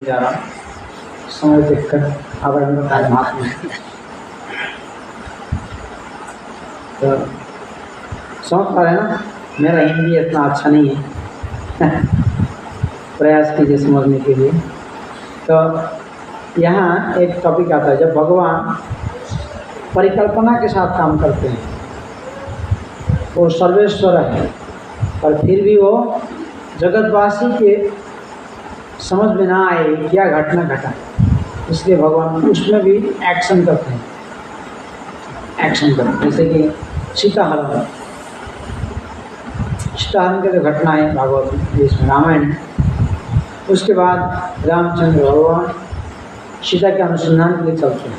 जा रहा समय देखकर आवर टाइम हाथ में तो समझ पा रहे हैं ना। मेरा हिंदी इतना अच्छा नहीं है प्रयास कीजिए समझने के लिए। तो यहाँ एक टॉपिक आता है, जब भगवान परिकल्पना के साथ काम करते हैं, वो सर्वेश्वर है और फिर भी वो जगतवासी के समझ में ना आए क्या घटना घटा, इसलिए भगवान उसमें भी एक्शन करते हैं। जैसे कि सीताहरण के जो घटना है भागवत जिसमें रामायण है, उसके बाद रामचंद्र भगवान सीता के अनुसंधान के लिए चलते हैं।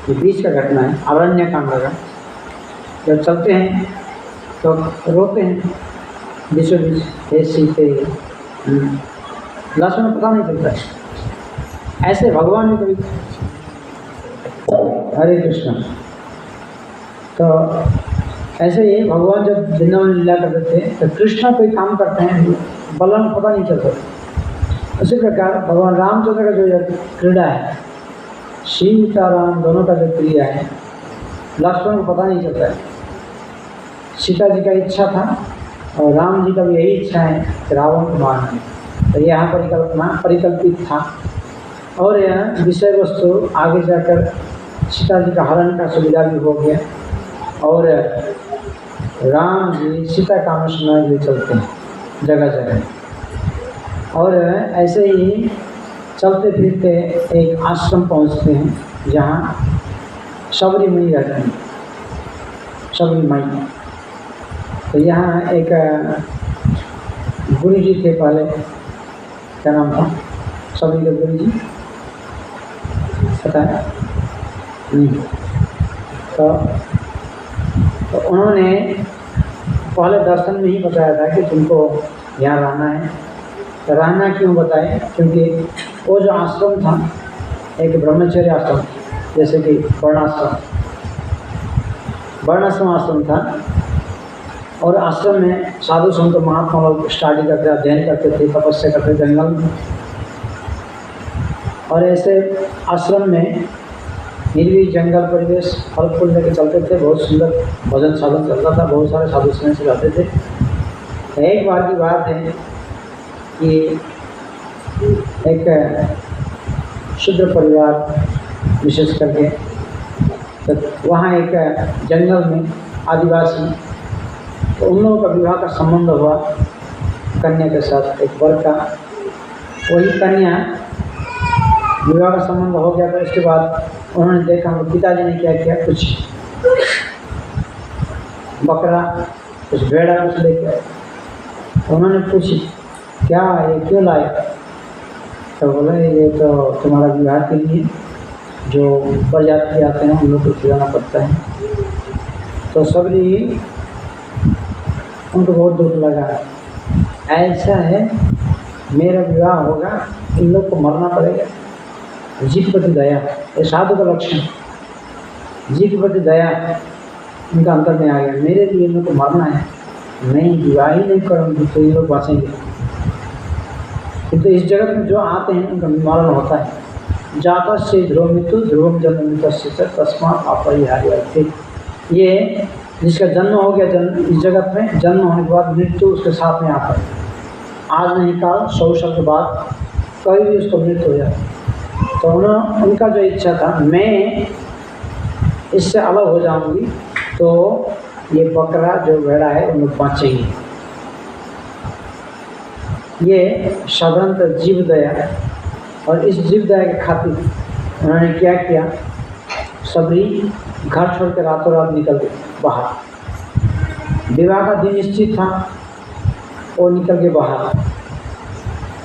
ये बीच का घटना है, अरण्य कांड का। जब चलते हैं तो रोते हैं बीचों बीच, हे सीते लक्ष्मण पता नहीं चलता है। ऐसे भगवान ने कभी हरे कृष्ण, तो ऐसे ही भगवान जब वृंदावन लीला करते थे तो कृष्ण कोई काम करते हैं बलराम पता नहीं चलता। उसी प्रकार भगवान रामचंद्र का जो क्रीड़ा है, सीता राम दोनों का जो क्रिया है, लक्ष्मण को पता नहीं चलता है। सीता जी का इच्छा था और राम जी का भी यही इच्छा है कि रावण को मारना है, तो यहाँ परिकल्पित था। और यह विषय वस्तु आगे जाकर सीता जी का हरण का सुविधा भी हो गया और राम जी सीता का अनुसंधान के लिए चलते हैं जगह जगह। और ऐसे ही चलते फिरते एक आश्रम पहुंचते हैं जहाँ शबरी मुनि रहते हैं, शबरी माई। तो यहाँ एक गुरु जी थे पहले, क्या नाम था शबरी के गुरु जी, पता है? तो उन्होंने पहले दर्शन में ही बताया था कि तुमको यहाँ रहना है। तो रहना क्यों बताए? क्योंकि वो जो आश्रम था एक ब्रह्मचर्य आश्रम, जैसे कि वर्णाश्रम आश्रम था। और आश्रम में साधु संत महात्मा लोग स्टडी करते, अध्ययन करते थे, तपस्या करते जंगल में। और ऐसे आश्रम में निर्भीक जंगल परिवेश फल फूल लेके चलते थे, बहुत सुंदर भजन साधन चलता था, बहुत सारे साधु संत से जाते थे। तो एक बार की बात है कि एक शुद्र परिवार विशेष करके, तो वहाँ एक जंगल में आदिवासी, तो उन लोगों का विवाह का संबंध हुआ कन्या के साथ, एक वर का। वही कन्या विवाह का संबंध हो गया। तो इसके बाद उन्होंने देखा पिताजी ने क्या किया, कुछ बकरा कुछ भेड़ा कुछ लेके। उन्होंने पूछी क्या ये क्यों लाए? तो बोले ये तो तुम्हारा विवाह के लिए जो बरयात्री आते हैं उन लोग को खिलाना पड़ता है। तो सबरी उनको बहुत दुख लगा, ऐसा है मेरा विवाह होगा, इन लोग को मरना पड़ेगा। जी के प्रति दया, ये साधु का लक्षण, जी के प्रति दया उनका अंतर में आ गया। मेरे लिए इन लोग को मरना है, नहीं विवाह ही नहीं करूँगी तो ये लोग बचेंगे। किंतु इस जगत में जो आते हैं उनका मरण होता है। जाता से ध्रुव मृत्यु ध्रुवम जन्म तस्मात् अपरिहार्य। ये जिसका जन्म हो गया इस जगत में, जन्म होने के बाद मृत्यु उसके साथ में आता है। आज नहीं काल 100 साल के बाद कभी भी उसको मृत्यु हो जाए। तो उनका जो इच्छा था मैं इससे अलग हो जाऊंगी तो ये बकरा जो भेड़ा है उन लोग बचेंगे। ये साधारणतः जीव दया, और इस जीव दया के खातिर उन्होंने क्या किया, सबरी घर छोड़ के रातों रात निकल गए बाहर। विवाह का दिन निश्चित था, वो निकल के बाहर।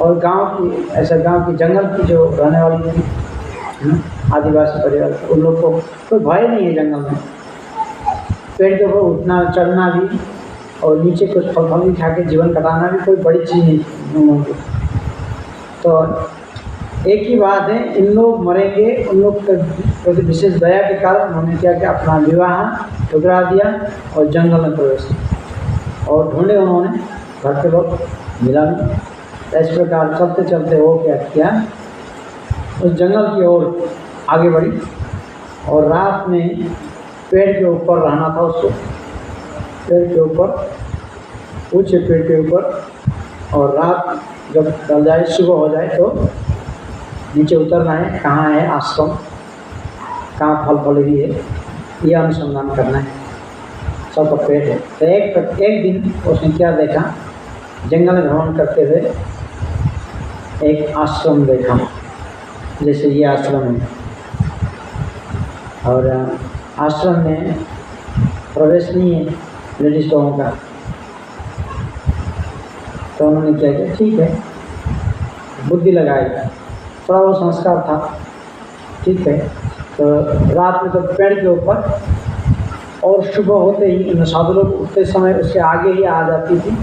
और गांव की, ऐसा गांव की जंगल की जो रहने वाली थी आदिवासी परिवार, उन लोग को कोई भय नहीं है जंगल में। पेड़ के ऊपर उठना चढ़ना भी और नीचे कुछ फल फल भी खा के जीवन कटाना भी कोई बड़ी चीज़ नहीं उन लोगों को। तो एक ही बात है, इन लोग मरेंगे, उन लोग प्रति विशेष दया के कारण उन्होंने क्या किया, अपना विवाह ठुकरा दिया और जंगल में प्रवेश किया। और ढूंढे उन्होंने, घर के लोग मिला नहीं। इस प्रकार चलते चलते वो क्या किया, उस जंगल की ओर आगे बढ़ी और रात में पेड़ के ऊपर रहना था उसको, पेड़ के ऊपर, ऊंचे पेड़ के ऊपर, और रात जब ढल जाए, सुबह हो जाए तो नीचे उतरना है, कहाँ है आश्रम, कहाँ फल फलेगी है, ये अनुसंधान करना है, सबका पेड़ है। तो एक दिन उसने क्या देखा, जंगल में भ्रमण करते हुए एक आश्रम देखा, जैसे ये आश्रम है, और आश्रम में प्रवेश नहीं है लेडीज लोगों का। तो उन्होंने क्या किया, ठीक है, बुद्धि लगाई, थोड़ा वो संस्कार था, ठीक है। तो रात में तो पेड़ के ऊपर, और सुबह होते ही साधु लोग उठते समय उसके आगे ही आ जाती थी,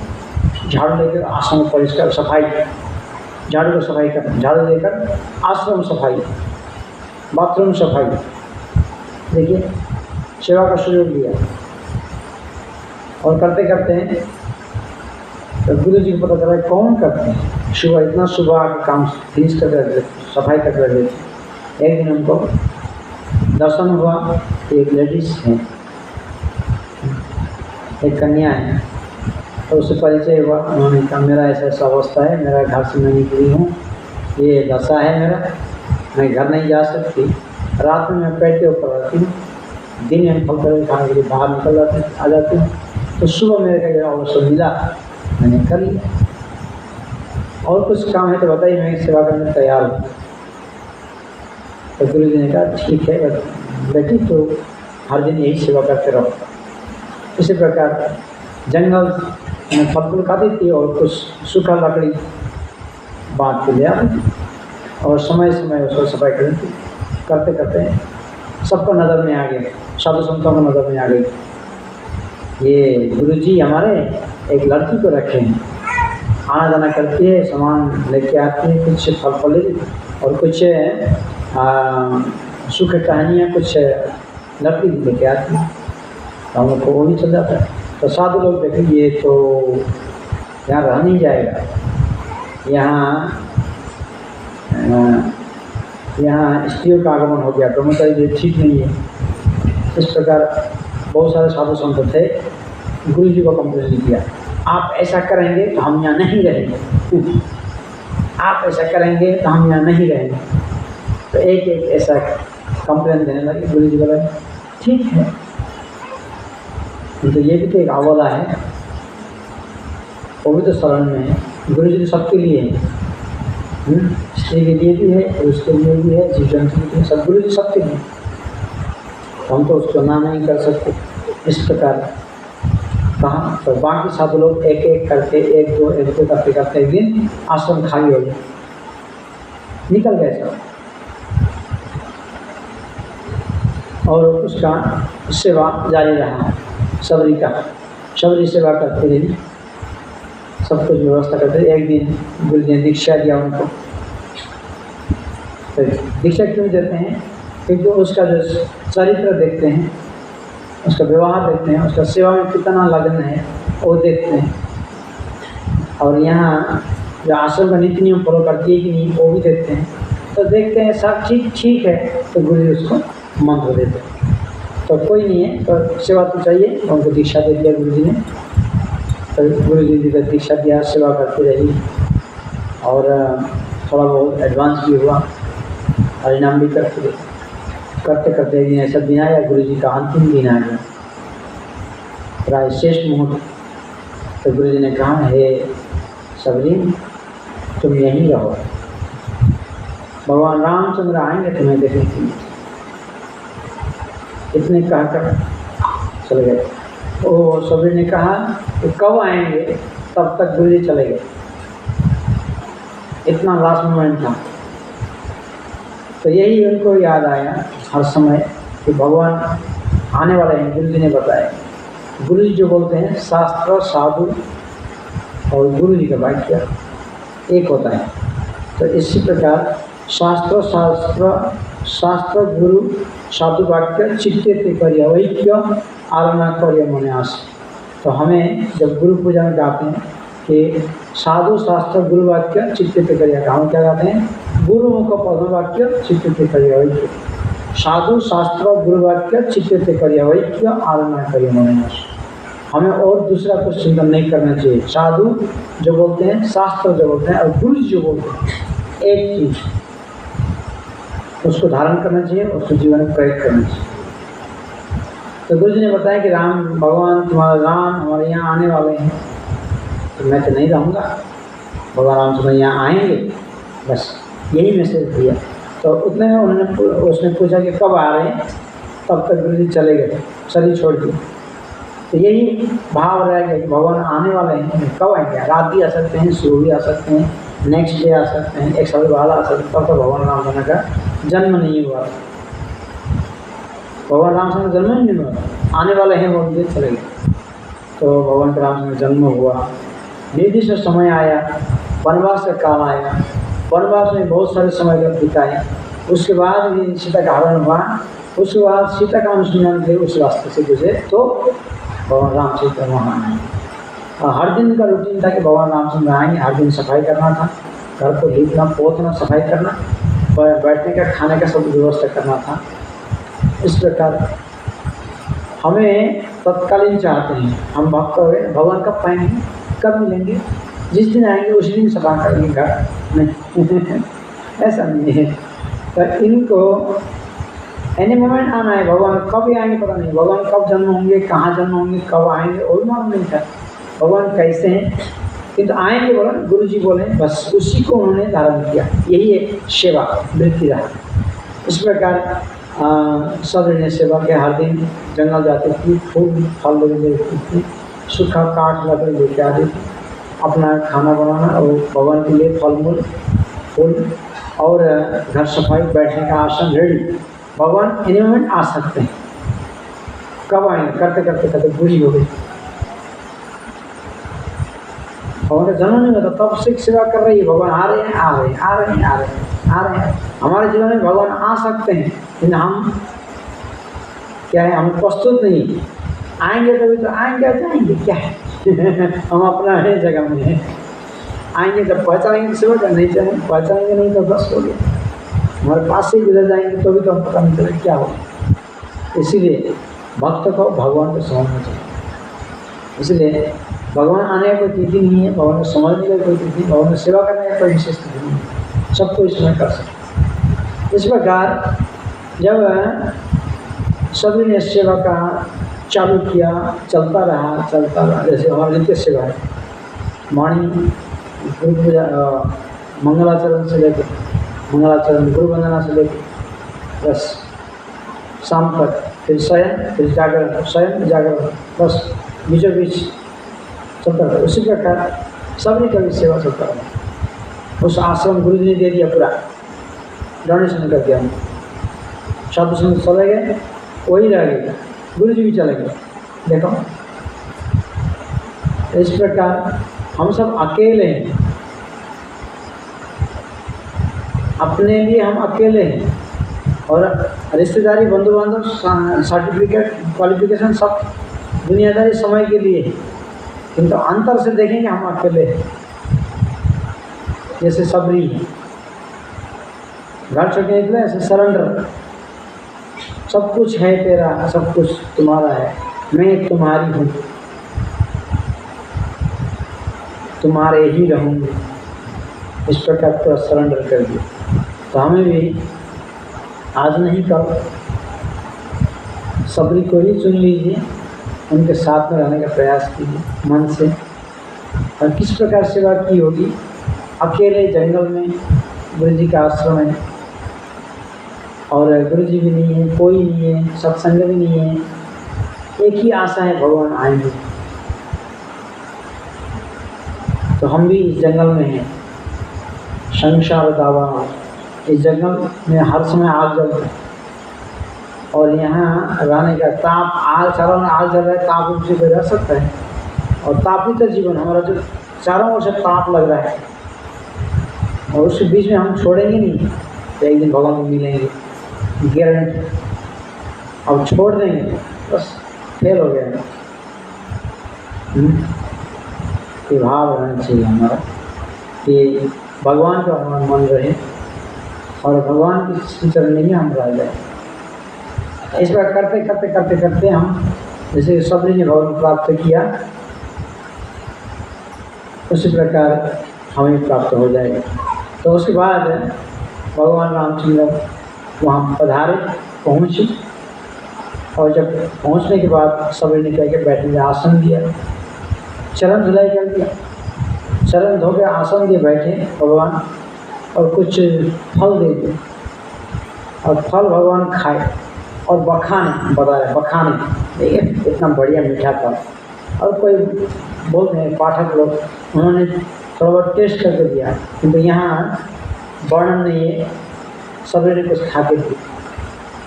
झाड़ू लेकर आश्रम परिष्कार सफाई, झाड़ू को सफाई कर, झाड़ू लेकर आश्रम सफाई, बाथरूम सफाई, देखिए सेवा का सुयोग लिया। और करते करते हैं तो गुरु जी को पता चला कौन करते हैं, सुबह इतना सुबह आके काम फिनिश कर रहे थे, सफाई कर रहे थे। एक दिन उनको दर्शन हुआ, एक लेडीज है, एक कन्या है, तो उससे परिचय हुआ। उन्होंने कहा मेरा ऐसा ऐसा अवस्था है, मेरा घर से मैं निकली हूँ, ये दशा है मेरा, मैं घर नहीं जा सकती, रात में मैं पेड़ के ऊपर रहती हूँ, दिन में फल फल खाने के लिए बाहर निकल आ जाती हूँ, तो सुबह मेरे का अवसर मिला, मैंने कर लिया, और कुछ काम है तो बताइए, मैं सेवा करने तैयार हूँ। तो गुरु जी ने कहा ठीक है बेटी, तो हर दिन यही सेवा करते रहो। इसी प्रकार जंगल में फल फूल खाती थी और कुछ सूखा लकड़ी बांध के ले आती थी, और समय समय उसको सफाई करती थी। करते करते सबको नज़र में आ गया, साधु संतों को नज़र में आ गई, ये गुरु जी हमारे एक लड़की को रखे हैं, आना जाना करती है, सामान लेके आती है, कुछ फल फल और कुछ सूखे टहनियाँ, कुछ लकड़ी लेके आती है, तो हम लोग को वो भी चल जाता है। तो साधु लोग देखें ये तो यहाँ रह नहीं जाएगा, यहाँ स्त्रियों का आगमन हो गया, ब्रह्मचारी ये ठीक नहीं है। इस प्रकार बहुत सारे साधु संत थे, गुरु जी को कंप्लेन किया, आप ऐसा करेंगे तो हम यहाँ नहीं रहेंगे, आप ऐसा करेंगे तो हम यहाँ नहीं रहेंगे। तो एक एक ऐसा कंप्लेन देने लगे। गुरु जी बोले ठीक है, तो ये भी तो एक अवला है, वो भी तो शरण में है, गुरु जी तो सबके लिए है, स्त्री के लिए भी है, उसके लिए भी है, जीव जंतु के लिए, सब गुरु जी सबके लिए, हम तो उसको ना नहीं कर सकते। इस प्रकार कहा, तो बाकी साधु लोग एक एक करके एक दो करते करते एक दिन आश्रम खाली हो गया, निकल गए सब, और उसका सेवा जारी रहा। सबरी सेवा करते रहे, सब कुछ व्यवस्था करते। एक दिन गुरु जी ने दीक्षा दिया उनको। तो दीक्षा क्यों देते हैं, क्योंकि उसका जो चरित्र देखते हैं, उसका व्यवहार देखते हैं, उसका सेवा में कितना लगन है वो देखते हैं, और यहाँ जो आश्रम का नीति नियम फॉलो करती है कि नहीं वो भी देखते हैं। तो देखते हैं सब ठीक है, तो गुरु जी उसको मंत्र देते हैं। तो कोई नहीं है तो सेवा तो चाहिए, उनको दीक्षा दे दिया गुरु जी ने। तो गुरु जी ने दीक्षा दिया, सेवा करती रही, और थोड़ा बहुत एडवांस भी हुआ, परिणाम भी करते रहे। करते करते एक दिन ऐसा दिन आया, गुरु जी का अंतिम दिन आ गया, प्राय शेष मुहूर्त। तो गुरु जी ने कहा, हे सबरी तुम यहीं रहो, भगवान रामचंद्र आएंगे तुम्हें देखने के लिए। इतने कहकर चले गए। वो सबरी ने कहा कि कब आएंगे, तब तक गुरु जी चले गए। इतना लास्ट मोमेंट था। तो यही उनको याद आया हर समय कि भगवान आने वाले हैं, गुरु जी ने बताया। गुरु जी जो बोलते हैं, शास्त्र साधु और गुरु जी का वाक्य एक होता है। तो इसी प्रकार शास्त्र गुरु साधु वाक्य चित्ते ते करिय वैक्य आलना करिय मने आस। तो हमें जब गुरु पूजा में गाते हैं कि साधु शास्त्र गुरु वाक्य चित्तित करिएगा। हम क्या कहते हैं? गुरुमुख पद वाक्य चित्तित करिए। साधु शास्त्र गुरु वाक्य चित्तित करिए वैक्य आलोचना करिए मन। हमें और दूसरा कुछ चिंतन नहीं करना चाहिए। साधु जो बोलते हैं, शास्त्र जो बोलते हैं, और गुरु जी जो बोलते हैं, एक चीज उसको धारण करना चाहिए, उसको जीवन में प्रयोग करना चाहिए। तो गुरु जी ने बताया कि राम भगवान, तुम्हारा राम हमारे यहाँ आने वाले हैं, तो मैं तो नहीं रहूँगा, भगवान राम तुम्हारे यहाँ आएंगे, बस यही मैसेज दिया। तो उतने में उसने पूछा कि कब आ रहे हैं, तब तक गुरु जी चले गए, शरीर छोड़ दिए। तो यही भाव रह गया कि भगवान आने वाले हैं, कब आएंगे? रात भी आ सकते हैं, सुबह भी आ सकते हैं, नेक्स्ट डे आ सकते हैं, एक साल बाद आ सकते हैं, तब तक भगवान रामचंद्र का जन्म नहीं हुआ। भगवान रामचंद्र का जन्म ही नहीं हुआ, आने वाले हैं वो भी चले गए। तो भगवान का रामचंद्र जन्म हुआ, निर्दिष्ट समय आया, वनवास का काल आया, वनवास में बहुत सारे समय का बिताए। उसके बाद भी सीता का हरण हुआ, उसके बाद सीता का अनुसंधान थे, उस रास्ते से गुजरे तो भगवान रामचंद्र वहाँ आए। और हर दिन का रूटीन था कि भगवान रामचंद्र आएंगे, हर दिन सफाई करना था, घर को लीपना पोतना, सफाई करना, बैठने का खाने का सब व्यवस्था करना था। इस प्रकार हमें तत्कालीन चाहते हैं, हम भक्त हो गए, भगवान कब पाएंगे, कब मिलेंगे, जिस दिन आएंगे उसी दिन सफा करेंगे घर, नहीं ऐसा नहीं है। तो इनको एनी मोमेंट आना है, भगवान कब ही आएंगे पता नहीं, भगवान कब जन्म होंगे, कहाँ जन्म होंगे, कब आएंगे और मालूम नहीं था, भगवान कैसे हैं, किंतु आएंगे बोला, गुरु जी बोले, बस उसी को उन्होंने धारण किया। यही एक सेवा वृत्ति रहा। इस प्रकार सब ने सेवा के हर दिन जंगल जाते थे, फूल फल लेते थे, सूखा काट लकड़ी लेके आते थे, अपना खाना बनाना और भगवान के लिए फल मूल फूल और घर सफाई, बैठने का आसन रेडी। भगवान एनी मोमेंट आ सकते हैं, कब आएंगे, करते करते करते बुरी हो गई, भगवान का जन्म नहीं होता, तब से सेवा कर रही है, भगवान आ रहे हैं, आ रहे हैं, आ रहे हैं, आ रहे हैं, आ रहे हैं। हमारे जीवन में भगवान आ सकते हैं, लेकिन हम क्या है, हम प्रस्तुत नहीं। आएंगे तभी तो आएंगे, जाएंगे क्या है हम अपना है जगह में है, आएंगे जब पहचानेंगे सेवा कर, नहीं चाहेंगे पहचानेंगे नहीं तो बस हो गया, हमारे पास से गुजर जाएंगे तो भी तो हम पता नहीं चले क्या हो। इसीलिए भक्त को भगवान को समझना चाहिए। इसलिए भगवान आने का कोई तिथि नहीं है, भगवान को समझने का कोई तिथि, भगवान को सेवा करने का कोई विशेष तिथि नहीं है, सबको इसमें कर सकते। इस प्रकार जब सभी ने सेवा का चालू किया, चलता रहा, जैसे हमारी नित्य सेवा है, मॉर्निंग गुरु पूजा, मंगलाचरण से लेकर मंगलाचरण, गुरु वंदना से लेकर बस शाम तक, फिर शयन, फिर जागरण, शयन जागरण, बस बीचों बीच चलता रहा। उसी प्रकार सभी का भी सेवा चलता रहा। उस आश्रम गुरु जी ने दे दिया, पूरा डोनेशन कर दिया, सब उसमें चले गए, वही रह गया, गुरु जी भी चले गए। देखो इस प्रकार हम सब अकेले हैं, अपने लिए हम अकेले हैं, और रिश्तेदारी, बंधु बांधव, सर्टिफिकेट, क्वालिफिकेशन सब दुनियादारी समय के लिए है, किंतु अंतर से देखेंगे हम अकेले हैं। जैसे सबरी है, घर छोड़ के निकले, ऐसे सरेंडर, सब कुछ है तेरा, सब कुछ तुम्हारा है, मैं तुम्हारी हूँ, तुम्हारे ही रहूँगी, इस प्रकार पूरा सरेंडर कर दिया। तो हमें भी आज नहीं कल सबरी को ही चुन लीजिए, उनके साथ में रहने का प्रयास कीजिए मन से। और किस प्रकार सेवा की होगी, अकेले जंगल में गुरु जी का आश्रम है, और गुरु जी भी नहीं है, कोई नहीं है, सत्संग भी नहीं है, एक ही आशा है भगवान आएंगे। तो हम भी इस जंगल में हैं, संसार दावा, इस जंगल में हर समय आग जलता है, और यहाँ रहने का ताप, आग जल रहा है, ताप उनसे कोई रह सकता है, और ताप ही तो जीवन, हमारा जो चारों ओर से ताप लग रहा है, और उसके बीच में हम छोड़ेंगे नहीं, तो एक दिन भगवान को मिलेंगे गारंटी। अब छोड़ देंगे बस फेल हो गया। भक्ति भाव रहना चाहिए हमारा कि भगवान का हमारा मन रहे और भगवान की चरणों में हम रह जाए। इस बार करते करते करते करते हम जैसे सबरी ने भगवान प्राप्त किया उसी प्रकार हमें प्राप्त हो जाएगा। तो उसके बाद भगवान रामचंद्र वहाँ पधारे, पहुँचे, और जब पहुँचने के बाद सबरी ने कह के बैठने का आसन दिया, चरण धुलाई कर दिया, चरण धो के आसन दिए बैठे भगवान, और कुछ फल दे दिए और फल भगवान खाए और बखाने बताया, बखाने देखिए इतना बढ़िया मीठा फल। और कोई बोलते हैं पाठक लोग, उन्होंने थोड़ा बहुत टेस्ट करके दिया किंतु यहाँ वर्णन नहीं है, सबरी ने कुछ खा के दिया।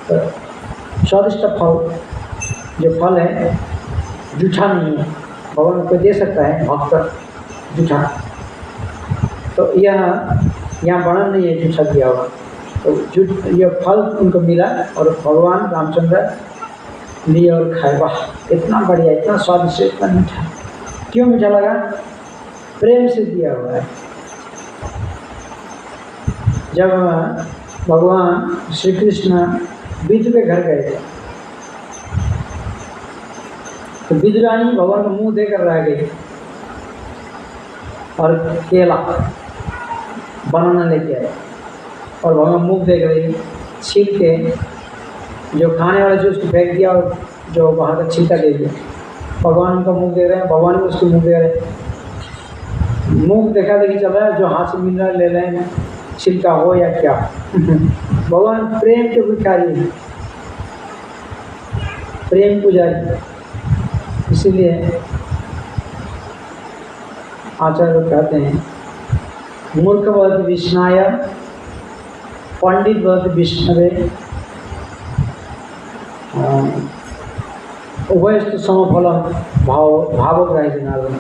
तो स्वादिष्ट फल जो फल है जूठा नहीं है, भगवान को दे सकता है भक्त जूठा, तो यहाँ वर्णन नहीं है जूठा दिया हुआ। तो यह फल उनको मिला और भगवान रामचंद्र लिए और खाए। वाह इतना बढ़िया, इतना स्वादिष्ट, इतना मीठा। क्यों मीठा लगा? प्रेम से दिया हुआ है। जब भगवान श्री कृष्ण विदुर के घर गए थे तो विदुरानी भगवान का मुंह देकर रह गई और केला बनाना लेके आए और भगवान मुंह देख रही, छील के जो खाने वाला जो उसको फेंक दिया और जो वहाँ का छिलका दे दिया। भगवान का मुंह देख रहे हैं, भगवान को उसको मुंह दे रहे हैं, मुंह देखा देखी चल रहा है, जो हाथ से मिल रहा है ले रहे हैं, छिलका हो या क्या। भगवान प्रेम के भिखारी हैं, प्रेम पुजारी। इसीलिए आचार्य कहते हैं मूर्ख भवति विष्णाय पंडित भवति विष्णवे उभयस्तु समफलम भावग्राही जनार्दन।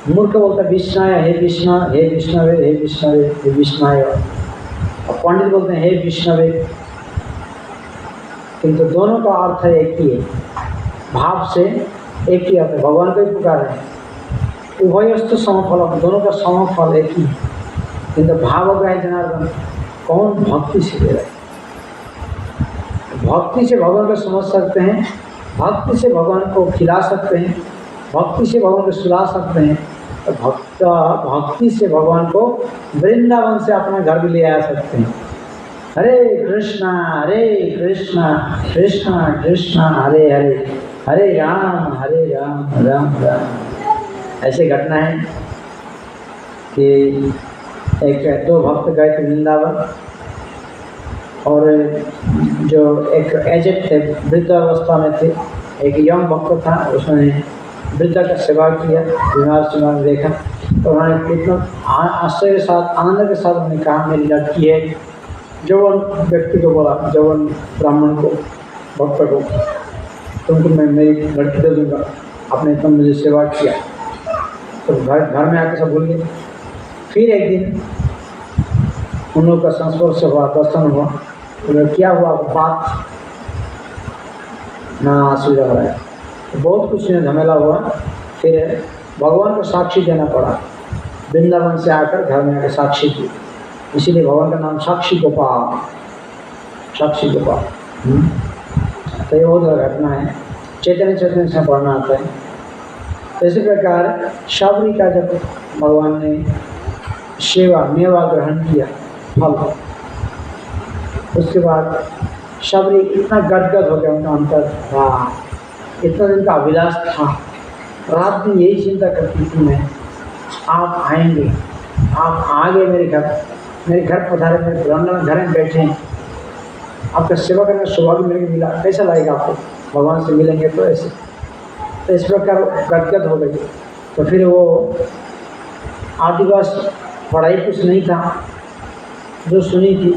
मूर्ख बोलता विष्णाय, हे विष्णु, हे विष्णवे, हे विष्णवे, हे विष्णाय, और पंडित बोलते हैं हे विष्णवे, किंतु दोनों का अर्थ एक ही है, भाव से एक ही अर्थ है, भगवान को ही पुकार रहे हैं। उभयस्तु समफलम, दोनों का समफल एक ही है, किंतु भावग्राही जनार्दन, कौन भक्ति से दे रहे हैं। भक्ति से भगवान को समझ सकते हैं, भक्ति से भगवान को खिला सकते हैं, भक्ति से भगवान को सुला सकते हैं, तो भक्ति से भगवान को वृंदावन से अपना घर भी ले आ सकते हैं। हरे कृष्णा कृष्णा कृष्णा हरे हरे, हरे राम राम राम। ऐसे घटना है कि दो भक्त गए थे वृंदावन, और जो एक एजेड थे, वृद्धावस्था में थे, एक यंग भक्त था, उसने वृद्धा का सेवा किया, बीमार देखा, तो उन्होंने कितना आश्चर्य के साथ, आनंद के साथ उन्होंने कहा मेरी लड़की है, जवान व्यक्ति को बोला, जवान ब्राह्मण को, भक्त को, तुमको मैं मेरी लड़की दे दूँगा, आपने इतना मुझे सेवा किया। तो घर में आकर सब भूल गए। फिर एक दिन उन लोगों का संस्पर्श हुआ, दर्शन हुआ, तो क्या हुआ बात ना आंसू रह रहा है, तो बहुत कुछ झमेला हुआ। फिर भगवान को साक्षी देना पड़ा, वृंदावन से आकर घर में आकर साक्षी की, इसीलिए भगवान का नाम साक्षी गोपाल, साक्षी गोपाल। तो ये बहुत घटना है, चैतन्य से पढ़ना आता है। तो इसी प्रकार शबरी का जब भगवान ने सेवा मेवा ग्रहण किया, फल, उसके बाद शबरी इतना गदगद हो गया उनका अंतर, इतना दिन का अभिलाष था, रात दिन यही चिंता करती थी मैं, आप आएंगे, आप आ गए मेरे घर पधारे, मेरे ब्राह्मण घर में बैठे हैं, आपका सेवा करने का सौभाग्य मेरे को मिला, कैसा लगेगा आपको, भगवान से मिलेंगे तो ऐसे। तो इस प्रकार गदगद हो गई। तो फिर वो आदिवासी पढ़ाई कुछ नहीं था, जो सुनी थी,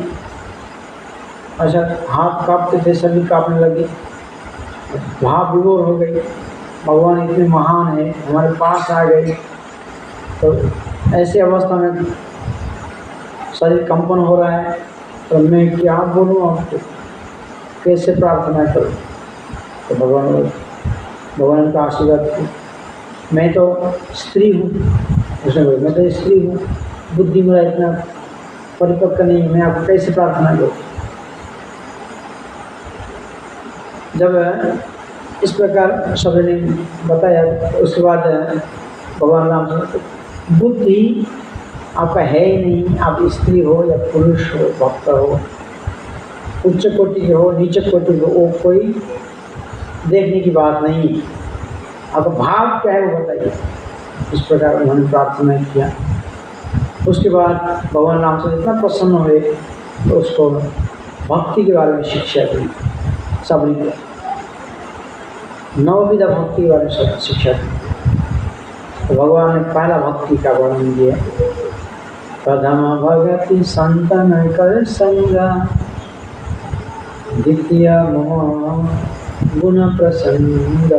अच्छा हाथ कांपते थे, सभी कांपने लगे, भाव विभोर हो गई, भगवान इतने महान है, हमारे पास आ गए। तो ऐसी अवस्था में शरीर कंपन हो रहा है, तो मैं क्या बोलूँ आपको, कैसे प्रार्थना करूँ। तो भगवान का आशीर्वाद मैं तो स्त्री हूँ, उसने बोला मैं तो स्त्री हूँ, बुद्धि मेरा इतना परिपक्व नहीं, मैं आपको कैसे प्रार्थना करूँ। जब इस प्रकार सब ने बताया, उसके बाद भगवान राम बुद्धि आपका है ही नहीं, आप स्त्री हो या पुरुष हो, भक्त हो, उच्च कोटि के हो, नीचे कोटि के हो, वो कोई देखने की बात नहीं है, आपका भाव क्या है वो बताइए। इस प्रकार उन्होंने प्रार्थना किया। उसके बाद भगवान राम से इतना प्रसन्न हुए तो उसको भक्ति के बारे में शिक्षा दी, सबरी को नवविध भक्ति के बारे में शिक्षा दी। तो भगवान ने पहला भक्ति का वर्णन किया, प्रथम भगति संतन कर संगा, द्वितीय मम गुण प्रसंग।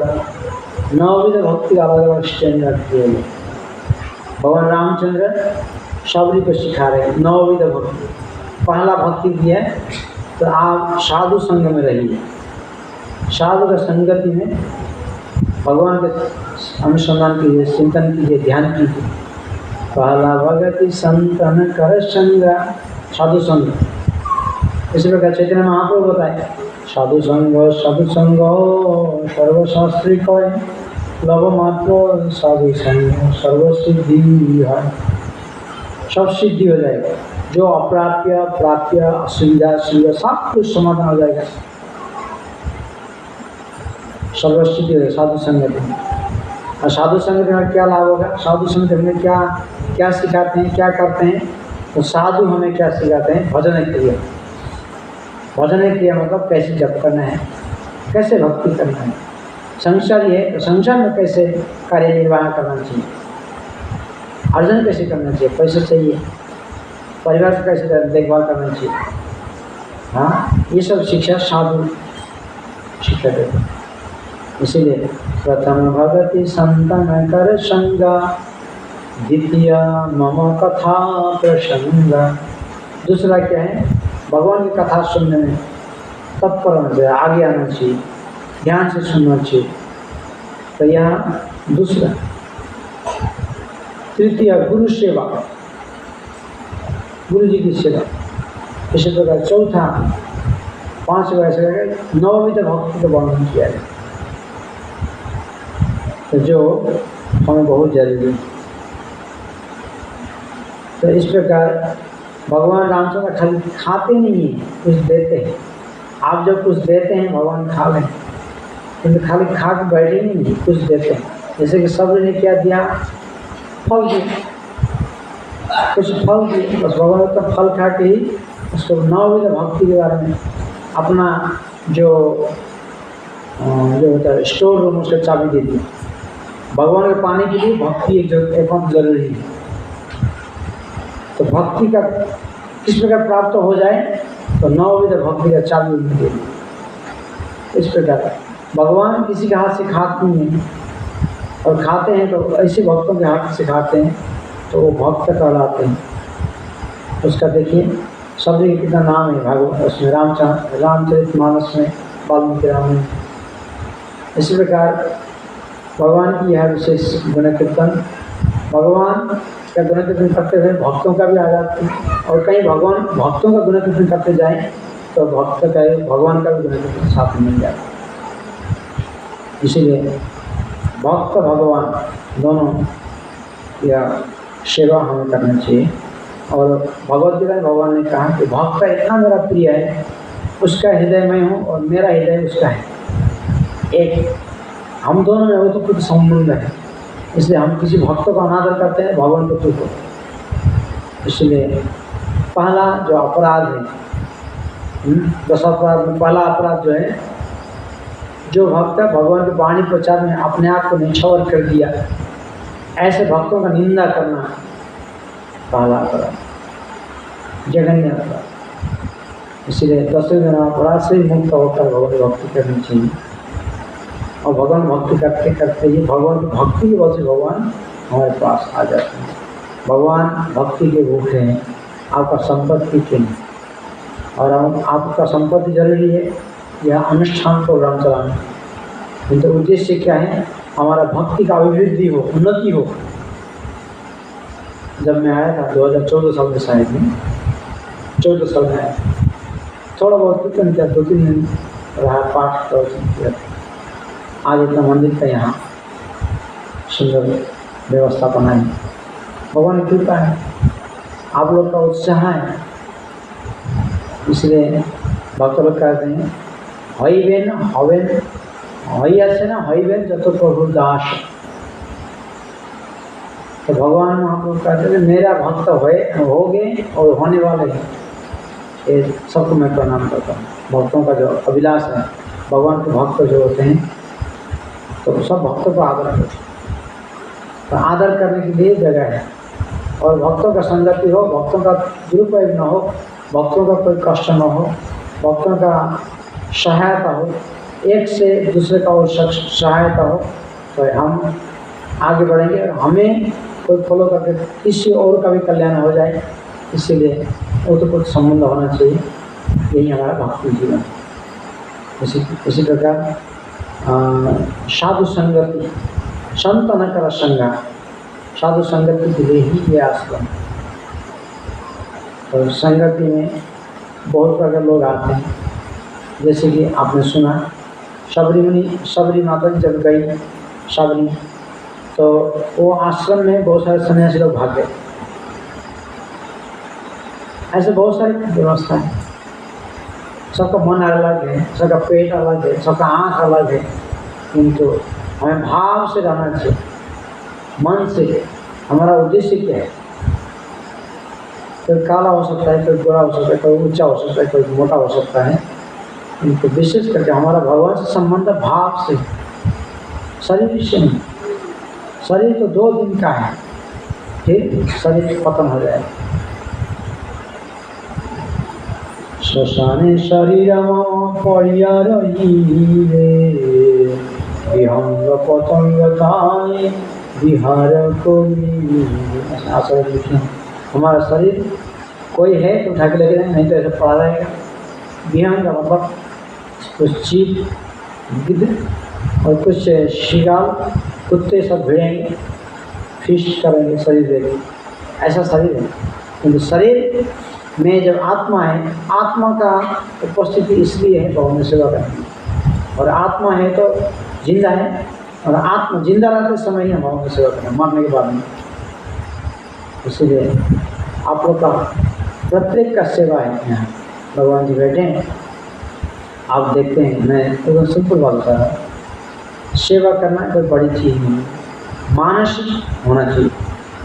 नवविध भक्ति का अलग अलग स्टैंडर्ड दिए गए। भगवान रामचंद्र सबरी को सिखा रहे हैं नवविध भक्ति। पहला भक्ति दिया है तो आप साधु संग में रहिए, साधु का संगति में भगवान के अनुसंधान कीजिए, चिंतन कीजिए, ध्यान कीजिए। पहला भगति संतन कर संगा, साधु संग। इसी प्रकार चैतन्य महाप्रभु बताए, साधु संग सर्वशास्त्री कय, लव मात्र साधु संग सर्वसिद्धि है। सब सिद्धि हो जाएगा, जो अप्राप्य प्राप्य असुविधा सुविधा सब कुछ समाधान हो जाएगा, सर्वसिद्धि हो साधु संगत में। और साधु संगत में क्या लाभ होगा, साधु संगत में क्या क्या सिखाते हैं, क्या करते हैं। तो साधु हमें क्या सिखाते हैं, भजन क्रिया। भजन क्रिया मतलब कैसे जप करना है, कैसे भक्ति करना है। संसारी है तो संसार में कैसे कार्य निर्वाह करना चाहिए, अर्जन कैसे करना चाहिए, पैसे चाहिए, परिवार से कैसे देखभाल करना चाहिए। हाँ, ये सब शिक्षा साधु शिक्षा देते हैं। इसीलिए प्रथम भगति संतन कर संगा, द्वितीय मम कथा प्रसंग। दूसरा क्या है, भगवान की कथा सुनने में तत्पर होना चाहिए, आगे आना चाहिए, ध्यान से सुनना चाहिए। तो यहाँ दूसरा। तृतीय गुरु सेवा, गुरु जी की सेवा। इसी प्रकार चौथा, पांचवा ऐसे नवविध भक्ति का वर्णन किया है, तो जो हमें बहुत जरूरी है। तो इस प्रकार भगवान रामचंद्र खाली खाते नहीं हैं, कुछ देते हैं। आप जब कुछ देते हैं भगवान खा लें, किंतु खाली खा के बैठे नहीं, कुछ देते हैं। जैसे कि सब ने क्या दिया, फल दिए, कुछ फल दिए, बस भगवान का फल खा के ही उसको नवविध भक्ति के बारे में अपना जो होता है स्टोर रूम, उसका चाबी दे दी। भगवान के पाने के लिए भक्ति एक जरूरी है। तो भक्ति का किस प्रकार प्राप्त हो जाए, तो नवविध भक्ति का चाबी दे दी। इस प्रकार भगवान किसी के हाथ से खाते नहीं हैं, और खाते हैं तो ऐसे भक्तों के हाथ से खाते हैं, तो वो भक्त कहलाते हैं। उसका देखिए शब्द कितना नाम है भागवत, उसमें रामचरितमानस में, वाल्मीकि रामायण। इसी प्रकार भगवान की यह विशेष गुण कीर्तन, भगवान का गुण कीर्तन करते हुए भक्तों का भी आ जाते हैं। और कहीं भगवान भक्तों का गुण कीर्तन करते जाएं तो भक्त का भगवान का भी गुण कीर्तन साथ में मिल जाता है। इसीलिए भक्त भगवान दोनों या सेवा हमें करना चाहिए। और भगवत गीता में भगवान ने कहा कि भक्त इतना मेरा प्रिय है, उसका हृदय मैं हूँ और मेरा हृदय उसका है, एक हम दोनों में वो तो कुछ संबंध है। इसलिए हम किसी भक्त को अनादर करते हैं, भगवान को तुझ को। इसलिए पहला जो अपराध है, 10 अपराध में पहला अपराध जो है, जो भक्त भगवान के वाणी प्रचार में अपने आप को निछावर कर दिया, ऐसे भक्तों का निंदा करना पहला अपराध, जघन्य अपराध। इसीलिए 10 अपराध से मुक्त होकर भगवान भक्ति करनी चाहिए। और भगवान भक्ति करते करते ही भगवान की भक्ति की वजह से भगवान हमारे पास आ जाते हैं। भगवान भक्ति के भूखे हैं, आपका संपत्ति के नहीं। और आपका संपत्ति जरूरी है, यह अनुष्ठान प्रोग्राम चलाना, किंतु उद्देश्य क्या है, हमारा भक्ति का अभिवृद्धि हो, उन्नति हो। जब मैं आया था 2014 साल में, शायद में 14 साल में आया, थोड़ा बहुत कीर्तन किया, 2-3 दिन रहा, पाठ प्रवचन किया। आज इतना मंदिर का यहाँ सुंदर व्यवस्था बनाई, भगवान की कृपा है, आप लोग का उत्साह है, इसलिए भक्त लोग कहते हैं हईबेन हवेन हई आछे ना हईबेन जत प्रभु दास। तो भगवान महाप्रभु कहते हैं मेरा भक्त हो गए और होने वाले हैं, ये सबको मैं प्रणाम करता हूँ। भक्तों का जो अभिलाष है, भगवान के भक्त जो होते हैं तो सब भक्तों को आदर करते हैं, तो आदर करने के लिए जगह है। और भक्तों का संगति हो, भक्तों का दुरुपयोग न हो, भक्तों का कोई कष्ट न हो, भक्तों का सहायता हो, एक से दूसरे का और सहायता हो, तो हम आगे बढ़ेंगे और हमें कोई फॉलो करके किसी और का भी कल्याण हो जाए, इसीलिए वो तो कुछ संबंध होना चाहिए। यही हमारा भक्ति जीवन। इसी प्रकार साधु संगति, संत न कर संगा, साधु संगति के लिए ही ये आश्रम। तो संगति में बहुत प्रकार लोग आते हैं, जैसे कि आपने सुना सबरी माता जब गई सबरी, तो वो आश्रम में बहुत सारे सन्यासी लोग भाग गए। ऐसे बहुत सारी व्यवस्था है, सबका मन अलग है, सबका पेट अलग है, सबका आँख अलग है, किंतु हमें भाव से रहना चाहिए, मन से। हमारा उद्देश्य क्या है? कोई काला हो सकता है, कोई गोरा हो सकता है, कोई ऊंचा हो सकता है, कोई मोटा हो सकता है, किंतु विशेष करके हमारा भगवान से संबंध भाव से, शरीर से नहीं। शरीर तो 2 दिन का है, फिर शरीर खत्म हो जाएगा। श्मशाने शरीरम पड़िया रही रे, विहंग पतंगताए विहार कोई। हमारा शरीर कोई है तो उठा के लेके जाए, नहीं तो ऐसे पड़ा रहेगा। विहंग मतलब कुछ चीप, गिद्ध और कुछ शिगाल, कुत्ते सब भिड़ेंगे, फिस्ट करेंगे, शरीर देंगे, ऐसा शरीर है। किंतु शरीर में जब आत्मा है, आत्मा का उपस्थिति इसलिए है भगवान की सेवा करनी, और आत्मा है तो जिंदा है, और आत्मा जिंदा रहते समय ही हम भगवान की सेवा करें, मरने के बाद में। इसीलिए आप लोग का प्रत्येक का सेवा है। यहाँ भगवान जी बैठे हैं, आप देखते हैं। मैं एकदम सिंपल बात बता रहा हूँ, सेवा करना कोई बड़ी चीज़ नहीं है, मानसिक होना चाहिए,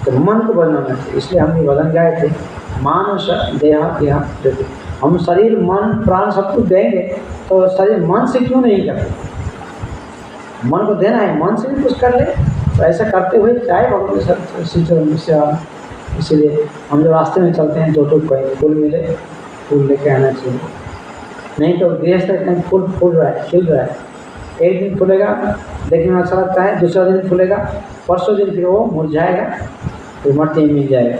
तो मन को बनाना चाहिए। इसलिए हम ये भजन गाए थे, मानस देहा देहा देते। हम शरीर मन प्राण सब कुछ देंगे, तो शरीर मन से क्यों नहीं करते? मन को देना है, मन से भी कुछ कर ले, तो ऐसा करते हुए चाहे भगवान के सिंचन सेवा। इसीलिए हम जब रास्ते में चलते हैं, 2 फूल मिले, फूल लेके आना चाहिए। नहीं तो गृहस्थ एकदम फूल रहा है, खिल रहा है, एक दिन फूलेगा, देखने में अच्छा लगता है, दूसरा दिन फूलेगा, परसों दिन फिर वो मुरझाएगा, फिर मट्टी में मिल जाएगा।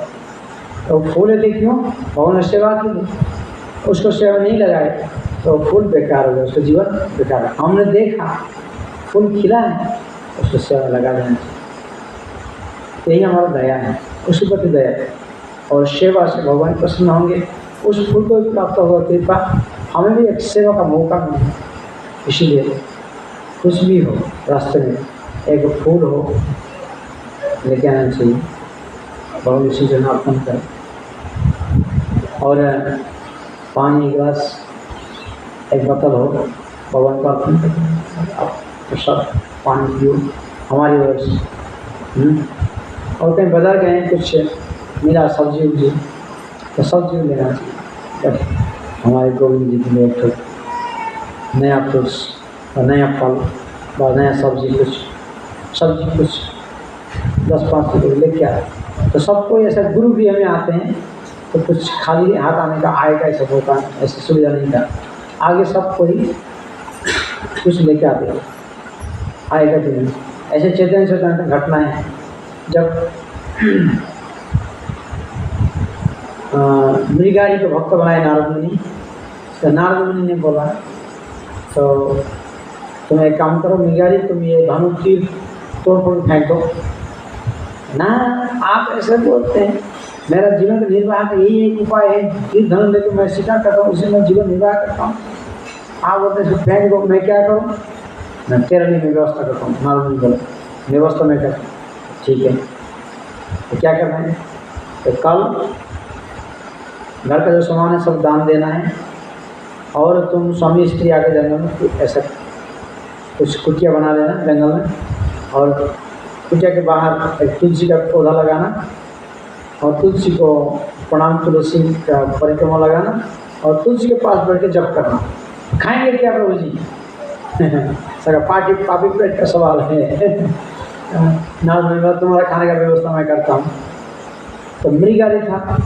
तो फूल है क्यों? भगवान ने सेवा के लिए, उसको सेवा नहीं लगाए तो फूल बेकार हो गया, उसका जीवन बेकार है। हमने देखा फूल खिला है, उसको सेवा लगा देना चाहिए। यही हमारा दया है, उसके प्रति दया है, और सेवा से भगवान प्रसन्न होंगे, उस फूल को भी प्राप्त होगा कृपा, हमें भी एक सेवा का मौका मिले। इसीलिए कुछ भी हो, रास्ते में एक फूल हो लेके आना चाहिए, भगवान इसी जन अर्पण करें। और पानी गिलास एक बोतल हो, भगवान का अर्पण करें। आप प्रसाद पानी पियो हमारी वजह से। और कहीं बाजार गए, कुछ मिला सब्जी उब्जी, तो सब्जी लेना चाहिए। हमारे गोविंद जी के लिए तो नया फ्रूट्स और नया फल और नया सब्जी, कुछ 10-5 किलो लेके आए, तो सबको ऐसा गुरु भी हमें आते हैं, तो कुछ खाली हाथ आने का आएगा ऐसा होता, ऐसी सुविधा नहीं था। आगे सब कोई कुछ लेके आते हैं, आएगा कि नहीं। ऐसे चेतन घटनाएं हैं। जब मृगारी को भक्त बनाए नारद मुनि, तो नारद मुनि ने बोला, तो तुम एक काम करो मृगारी, तुम ये भानु तीर्थ तोड़ फोड़ फेंक दो ना। आप ऐसे बोलते हैं मेरा जीवन निर्वाह का यही एक उपाय है, जिस धन लेकर मैं शिकार करता हूँ उसी में जीवन निर्वाह करता हूँ। आप बोलते हैं फेंक दो, मैं क्या करूँ? मैं तेरे लिए मैं व्यवस्था करता हूँ। नारद मुनि बोले व्यवस्था मैं करता हूँ, ठीक है तो क्या करना है? तो कल घर का जो सामान है सब दान देना है, और तुम स्वामी स्त्री आके जंगल में ऐसा कुछ कुटिया बना लेना जंगल में, और कुटिया के बाहर एक तुलसी का पौधा लगाना, और तुलसी को प्रणाम तुलसी का परिक्रमा लगाना, और तुलसी के पास बैठ के जप करना। खाएंगे क्या प्रभु जी? सर पार्टी पापी पेट का सवाल है। ना तुम्हारा खाने का व्यवस्था मैं करता हूँ। तो मृगारी था,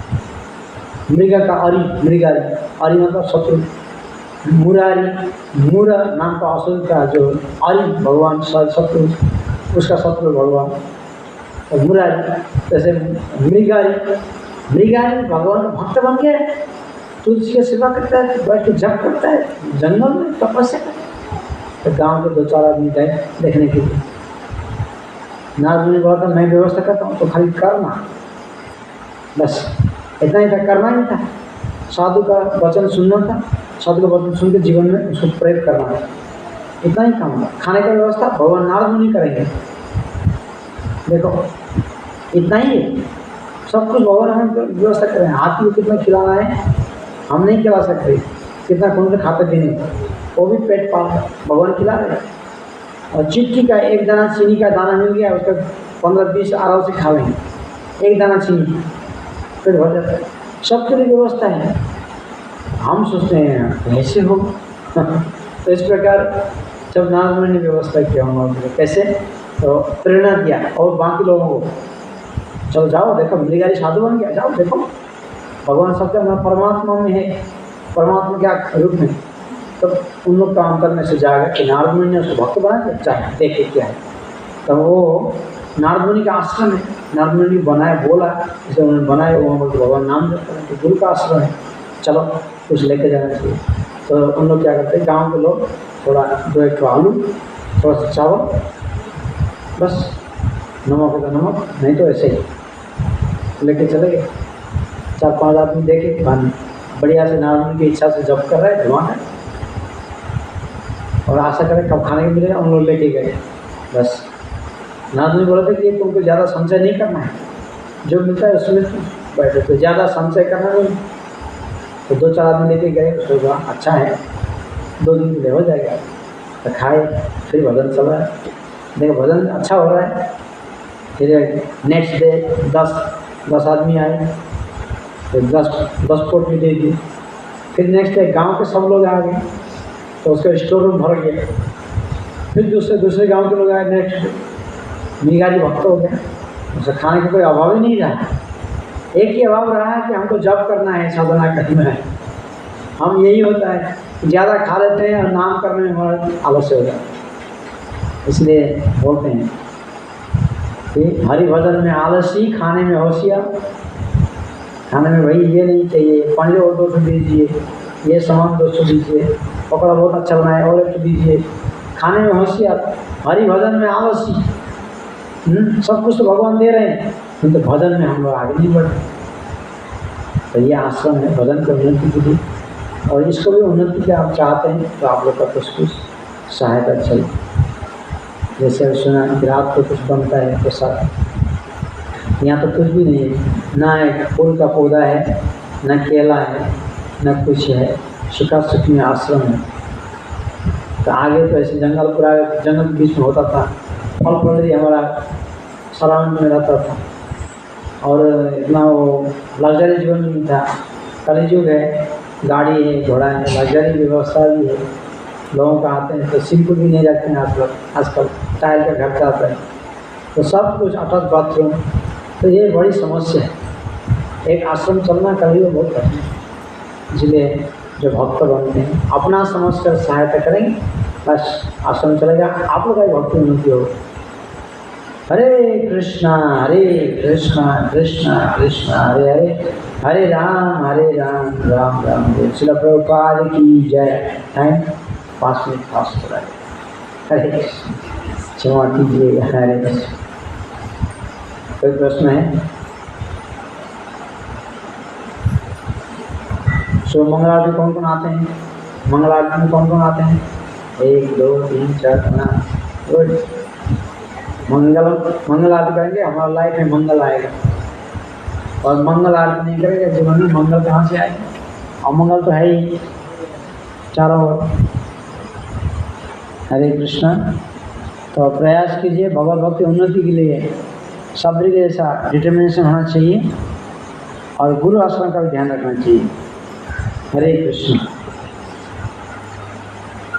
मृगा का अरि मतलब शत्रु, मुरारी, मुरा नाम का असुर का जो अरि भगवान शत्रु, उसका शत्रु भगवान और मुरारी। जैसे मृगारी भगवान का भक्त बन गया, तुलसी की सेवा करता है, बैठ के जप करता है जंगल में तपस्या करता है। तो गांव के 2-4 आदमी गए देखने के लिए। नारद मुनि बोला था मैं व्यवस्था करता हूँ तो खाली करना, बस इतना ही था, करना ही था। साधु का वचन सुनना था, साधु का वचन सुन के जीवन में उसको प्रयोग करना था, इतना ही काम था। खाने का व्यवस्था भगवान नारद मुनि करेंगे। देखो इतना ही है, सब कुछ भगवान हमें व्यवस्था करें। हाथी को कितना खिलाना है हम नहीं खिला सकते, कितना कौन से खाते भी नहीं, वो भी पेट पाल भगवान खिला रहे। और चिट्ठी का एक दाना चीनी का दाना मिल गया, उसका 15-20 आराम से खा लेंगे, एक दाना चीनी फिर भर जाता है। सबके लिए व्यवस्था है। हम सोचते हैं ऐसे हो। तो इस प्रकार जब नारद मुनि ने व्यवस्था किया उन्होंने कैसे, तो प्रेरणा दिया और बाकी लोगों को चलो जाओ देखो मृगारी साधु बन गया, जाओ देखो भगवान सबके अंदर परमात्मा में है, परमात्मा क्या रूप में। तो उन लोग का अंतर में से जाएगा कि नारद मुनि ने उसको भक्त बना दिया, चाहे देखे क्या है। तो वो नारद मुनि का आश्रम है, नारद मुनि बनाया बोला इसे उन्होंने बनाया, वहाँ पर भगवान नाम जपते हैं, तो गुरु का आश्रम है, चलो कुछ लेके जाना चाहिए। तो उन लोग क्या करते हैं, गांव के लोग थोड़ा 2-1 आलू, थोड़ा सा चावल, बस नमक होगा नमक, नहीं तो ऐसे ही लेके चले गए। 4-5 आदमी देखे बढ़िया से नारद मुनि की इच्छा से जप कर रहे हैं भगवान है, और आशा करें कब खाने को मिलेगा, उन लोग लेके गए। बस नारद मुनि बोला था कि तुमको ज़्यादा संचय नहीं करना है, जो मिलता है उसमें बैठे, तो ज़्यादा संचय करना नहीं। तो 2-4 आदमी लेके गए, उसको कहा अच्छा है 2 दिन के लिए हो जाएगा। तो खाए, फिर भजन चल रहा है, देखो भजन अच्छा हो रहा है। फिर नेक्स्ट डे 10 आदमी आए, तो 10 पोट भी दे दिए। फिर नेक्स्ट डे गांव के सब लोग आ गए, तो उसका स्टोर रूम भर गया। फिर दूसरे गांव के लोग आए, नेक्स्ट मृगारी भक्त हो गया, उसे खाने का कोई अभाव ही नहीं रहा। एक ही अभाव रहा है कि हमको जप करना है, साधना करना है। हम यही होता है ज़्यादा खा लेते हैं और नाम करने में हमारा आलस्य हो जाता है। इसलिए बोलते हैं कि हरि भजन में आलसी, खाने में होशियार। खाने में भाई ये नहीं चाहिए, पानी और 200 दीजिए, ये सामान 200 दीजिए, पकौड़ा बहुत अच्छा बनाए और 1 दीजिए। खाने में होशियार, हरि भजन में आलसी। सब कुछ तो भगवान दे रहे हैं, किंतु भजन में हम लोग आगे नहीं बढ़ रहे। तो ये आश्रम है भजन का उन्नति के लिए, और इसको भी उन्नति के आप चाहते हैं तो आप लोग का कुछ सहायता चाहिए। जैसे सुना कि रात को कुछ बनता है प्रसाद, यहाँ तो कुछ भी नहीं है, ना एक फूल का पौधा है, न केला है, न कुछ है, सुखा सुखी आश्रम है। तो आगे तो ऐसे जंगल पूरा जंगल के बीच में होता था, फल फलरी हमारा सराउंड में रहता था, और इतना वो लग्जरी जीवन नहीं था। कलयुग है, गाड़ी है, घोड़ा है, लग्जरी व्यवस्था भी है। लोगों का आते हैं तो सिंपल भी नहीं रखते हैं आजकल टाइल का घर चाहता है, तो सब कुछ अटैच बाथरूम। तो ये बड़ी समस्या है, एक आश्रम चलना कभी बहुत कठिन है। इसलिए जो भक्त बनते हैं अपना समझ कर सहायता करेंगे, बस आश्रम चलेगा, आप लोग का भक्ति उन्नति होगी। हरे कृष्णा कृष्णा कृष्णा हरे हरे, हरे राम राम राम हरे। श्रील प्रभुपाद की जय। 5 मिनट फास्ट हो रहा है। हरे कृष्ण। क्षमा कीजिएगा। हरे कृष्ण। कोई प्रश्न है? सो मंगल आरती कौन कौन आते हैं? मंगल आरती में कौन कौन आते हैं? 1 2 3 4 5 गुड। मंगल आरती करेंगे, हमारा लाइफ में मंगल आएगा। और मंगल आरती नहीं करेंगे जीवन में मंगल कहाँ से आएगा? अमंगल तो है ही चारों ओर। हरे कृष्णा। तो प्रयास कीजिए भगवत भक्ति उन्नति के लिए सबरी के जैसा डिटर्मिनेशन होना चाहिए और गुरु आश्रम का भी ध्यान रखना चाहिए। हरे कृष्ण।